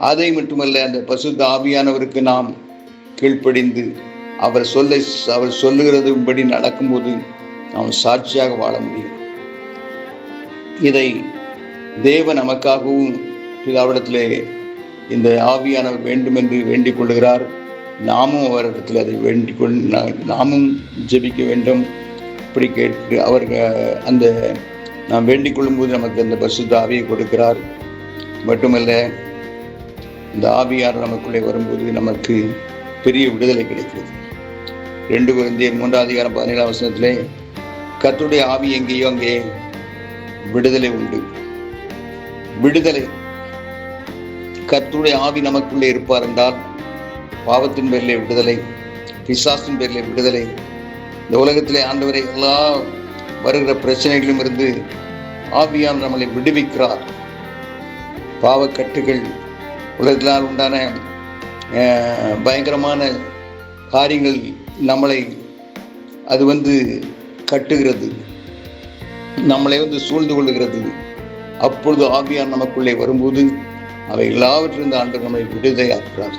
அதை மட்டுமல்ல, அந்த பரிசுத்த ஆவியானவருக்கு நாம் கீழ்ப்படிந்து அவர் சொல்லுகிறதுபடி நடக்கும்போது நாம் சாட்சியாக வாழ முடியும். இதை தேவன் நமக்காகவும் பிதாவிடத்திலே இந்த ஆவியானவர் வேண்டும் என்று வேண்டிக் கொள்கிறார். நாமும் அவரிடத்தில் அதை நாமும் ஜெபிக்க வேண்டும். இப்படி கேட்டு அந்த நாம் வேண்டிக் கொள்ளும்போது நமக்கு அந்த பரிசுத்த ஆவியை கொடுக்கிறார். மட்டுமல்ல, இந்த ஆவியார் நமக்குள்ளே வரும்போது நமக்கு பெரிய விடுதலை கிடைக்கிறது. 2 கொரிந்தியர் 3:17 கர்த்தருடைய ஆவி எங்கேயோ அங்கே விடுதலை உண்டு. விடுதலை. கர்த்தருடைய ஆவி நமக்குள்ளே இருப்பார் என்றால் பாவத்தின் பேரிலே விடுதலை, பிசாசின் பேரிலே விடுதலை. இந்த உலகத்திலே ஆண்டவரை எல்லா வருகிற பிரச்சனைகளிலும் இருந்து ஆவியான் நம்மளை விடுவிக்கிறார். பாவக்கட்டுகள், உலகத்தினால் உண்டான பயங்கரமான காரியங்கள் நம்மளை அது கட்டுகிறது, நம்மளை சூழ்ந்து கொள்ளுகிறது. அப்பொழுது ஆவியான் நமக்குள்ளே வரும்போது அவை எல்லாவற்றிலிருந்து ஆண்டவர் நம்மை விடுதலையாக்குகிறார்.